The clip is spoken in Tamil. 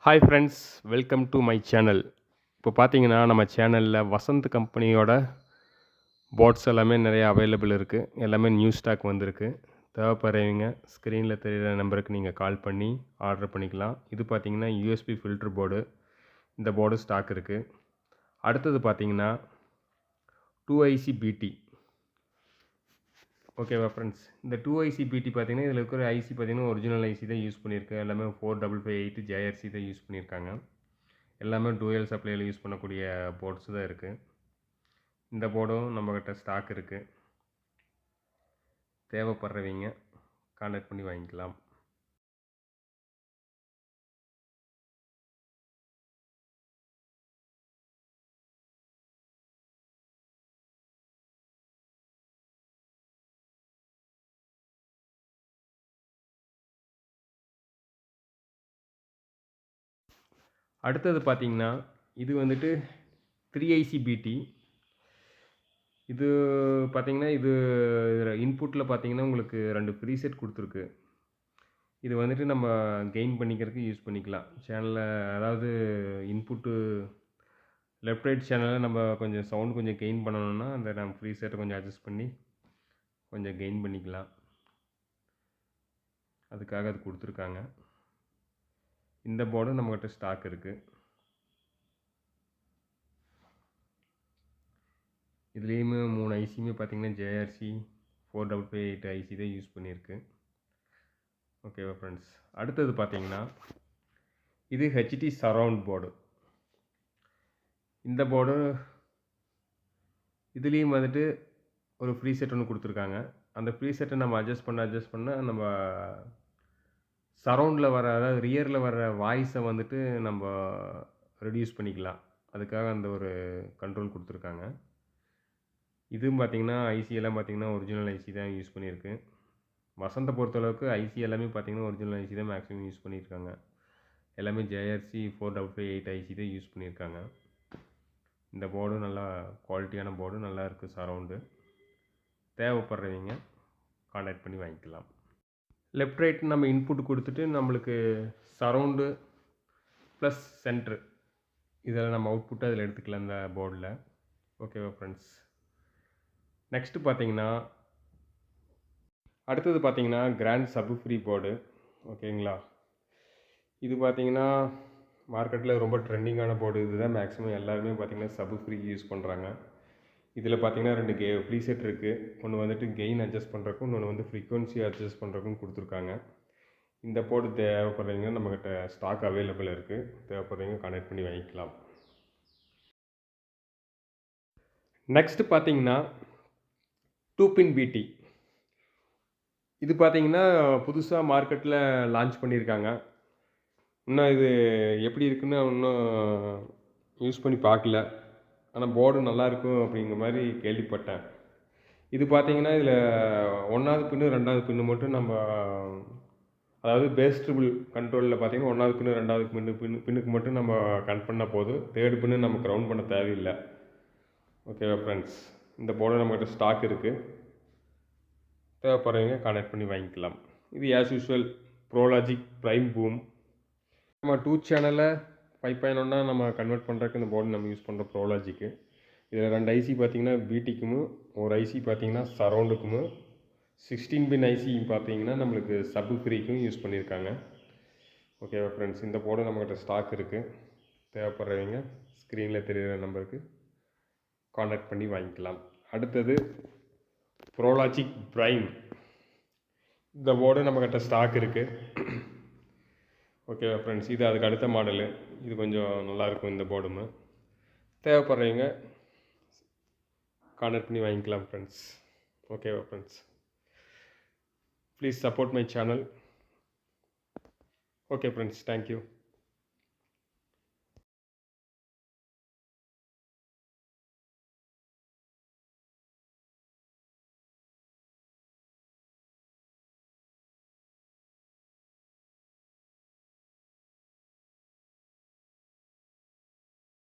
Hi friends, welcome to my channel. இப்போ பார்த்தீங்கன்னா, நம்ம சேனலில் வசந்த் கம்பெனியோட போட்ஸ் எல்லாமே நிறைய அவைலபிள் இருக்குது. எல்லாமே நியூ ஸ்டாக் வந்திருக்கு. தேவைப்படுறவங்க ஸ்க்ரீனில் தெரிகிற நம்பருக்கு நீங்கள் கால் பண்ணி ஆர்டர் பண்ணிக்கலாம். இது பார்த்தீங்கன்னா யூஎஸ்பி ஃபில்ட்ரு போர்டு. இந்த போர்டு ஸ்டாக் இருக்குது. அடுத்தது பார்த்தீங்கன்னா 2IC BT. ஓகேவா ஃப்ரெண்ட்ஸ், இந்த 2IC BT பார்த்தீங்கன்னா இதில் இருக்கிற ஐசி பார்த்தீங்கன்னா ஒரிஜினல் ஐசி தான் யூஸ் பண்ணியிருக்கு. எல்லாமே 4558 JRC தான் யூஸ் பண்ணியிருக்காங்க. எல்லாமே டூயல் சப்ளையில் யூஸ் பண்ணக்கூடிய போர்ட்ஸ் தான் இருக்குது. இந்த போர்டும் நம்மக்கிட்ட ஸ்டாக் இருக்குது. தேவைப்படுறவங்க கான்டாக்ட் பண்ணி வாங்கிக்கலாம். அடுத்தது பார்த்தீங்கன்னா இது வந்துட்டு 3IC BT. இது பார்த்தீங்கன்னா இது இன்புட்டில் பார்த்தீங்கன்னா உங்களுக்கு 2 ப்ரீசெட் கொடுத்துருக்கு. இது வந்துட்டு நம்ம கெயின் பண்ணிக்கிறதுக்கு யூஸ் பண்ணிக்கலாம். சேனலில் அதாவது இன்புட்டு லெஃப்ட் ரைட் சேனலில் நம்ம கொஞ்சம் சவுண்ட் கொஞ்சம் கெயின் பண்ணணும்னா அந்த நம்ம ப்ரீசெட்டை கொஞ்சம் அட்ஜஸ்ட் பண்ணி கொஞ்சம் கெயின் பண்ணிக்கலாம். அதுக்காக அது கொடுத்துருக்காங்க. இந்த போர்டும் நம்மக்கிட்ட ஸ்டாக் இருக்குது. இதுலேயுமே 3 ஐசியுமே பார்த்தீங்கன்னா JRC 4558 ஐசி தான் யூஸ் பண்ணியிருக்கு. ஓகேவா ஃப்ரெண்ட்ஸ், அடுத்தது பார்த்தீங்கன்னா இது ஹெச்டி சரவுண்ட் போர்டு. இந்த போர்டு இதுலேயும் வந்துட்டு ஒரு ஃப்ரீ செட் ஒன்று கொடுத்துருக்காங்க. அந்த ஃப்ரீ செட்டை நம்ம அட்ஜஸ்ட் பண்ண நம்ம சரவுண்டில் வர அதாவது ரியரில் வர வாய்ஸை வந்துட்டு நம்ம ரெடியூஸ் பண்ணிக்கலாம். அதுக்காக அந்த ஒரு கண்ட்ரோல் கொடுத்துருக்காங்க. இதுவும் பார்த்திங்கன்னா ஐசி எல்லாம் பார்த்திங்கன்னா ஒரிஜினல் ஐசி தான் யூஸ் பண்ணியிருக்கு. வசந்தை பொறுத்தளவுக்கு ஐசி எல்லாமே பார்த்திங்கன்னா ஒரிஜினல் ஐசி தான் மேக்ஸிமம் யூஸ் பண்ணியிருக்காங்க. எல்லாமே JRC 4558 ஐசி தான் யூஸ் பண்ணியிருக்காங்க. இந்த போர்டும் நல்லா குவாலிட்டியான போர்டு, நல்லா இருக்குது சரவுண்டு. தேவைப்படுறவங்க கான்டாக்ட் பண்ணி வாங்கிக்கலாம். லெஃப்ட் ரைட் நம்ம இன்புட் கொடுத்துட்டு நம்மளுக்கு சரவுண்டு ப்ளஸ் சென்ட்ரு இதில் நம்ம அவுட்புட்டை அதில் எடுத்துக்கலாம் இந்த போர்டில். ஓகேவா ஃப்ரெண்ட்ஸ், நெக்ஸ்ட்டு பார்த்தீங்கன்னா அடுத்தது பார்த்தீங்கன்னா கிராண்ட் சப்ஃப்ரீ போர்டு. ஓகேங்களா, இது பார்த்தீங்கன்னா மார்க்கெட்டில் ரொம்ப ட்ரெண்டிங்கான போர்டு. இதுதான் மேக்ஸிமம் எல்லாருமே பார்த்தீங்கன்னா சப்ஃப்ரீ யூஸ் பண்ணுறாங்க. இதில் பார்த்தீங்கன்னா 2 ப்ரீசெட் இருக்குது. ஒன்று வந்துட்டு கெயின் அட்ஜஸ்ட் பண்ணுறக்கும், இன்னொன்று வந்து ஃப்ரீக்வன்சி அட்ஜஸ்ட் பண்ணுறக்கும் கொடுத்துருக்காங்க. இந்த போர்டு தேவைப்படுறவங்க நம்மக்கிட்ட ஸ்டாக் அவைலபிள் இருக்குது. தேவைப்படுறவங்க கான்டாக்ட் பண்ணி வாங்கிக்கலாம். நெக்ஸ்ட்டு பார்த்தீங்கன்னா 2 பின் BT. இது பார்த்தீங்கன்னா புதுசாக மார்க்கெட்டில் லான்ச் பண்ணியிருக்காங்க. இன்னும் இது எப்படி இருக்குன்னு இன்னும் யூஸ் பண்ணி பார்க்கல. ஆனால் போர்டு நல்லாயிருக்கும் அப்படிங்கிற மாதிரி கேள்விப்பட்டேன். இது பார்த்தீங்கன்னா இதில் 1வது பின்னு 2வது பின்னு மட்டும் நம்ம அதாவது பேஸ் ட்ரிபிள் கண்ட்ரோலில் பார்த்தீங்கன்னா 1வது பின்னு 2வது பின்னுக்கு மட்டும் நம்ம கனெக்ட் பண்ணால் போதும். 3rd பின்னு நம்ம கிரவுண்ட் பண்ண தேவையில்லை. ஓகேவா ஃப்ரெண்ட்ஸ், இந்த போர்டு நம்மகிட்ட ஸ்டாக் இருக்குது. தேவைப்படுறவங்க கான்டாக்ட் பண்ணி வாங்கிக்கலாம். இது as usual Pro Logic prime boom. நம்ம 2 சேனலை 5.1 நம்ம கன்வெர்ட் பண்ணுறதுக்கு இந்த போர்டு நம்ம யூஸ் பண்ணுற ப்ரோலாஜிக்கு. இதில் 2 ஐசி பார்த்தீங்கன்னா BTக்கும், ஒரு ஐசி பார்த்தீங்கன்னா சரவுண்டுக்கும், 16 பின் ஐசி பார்த்தீங்கன்னா நம்மளுக்கு சப்ஃப்ரீக்கும் யூஸ் பண்ணியிருக்காங்க. ஓகேவா ஃப்ரெண்ட்ஸ், இந்த போர்டு நம்மகிட்ட ஸ்டாக் இருக்குது. தேவைப்படுறவங்க ஸ்க்ரீனில் தெரிகிற நம்பருக்கு கான்டாக்ட் பண்ணி வாங்கிக்கலாம். அடுத்தது ப்ரோலாஜிக் ப்ரைம். இந்த போர்டு நம்மக்கிட்ட ஸ்டாக் இருக்குது. ஓகேவா ஃப்ரெண்ட்ஸ், இது அதுக்கு அடுத்த மாடலு. இது கொஞ்சம் நல்லாயிருக்கும் இந்த போர்டும். தேவைப்படுறவங்க கான்டாக்ட் பண்ணி வாங்கிக்கலாம் ஃப்ரெண்ட்ஸ். ஓகேவா friends, please support my channel. Okay friends, thank you.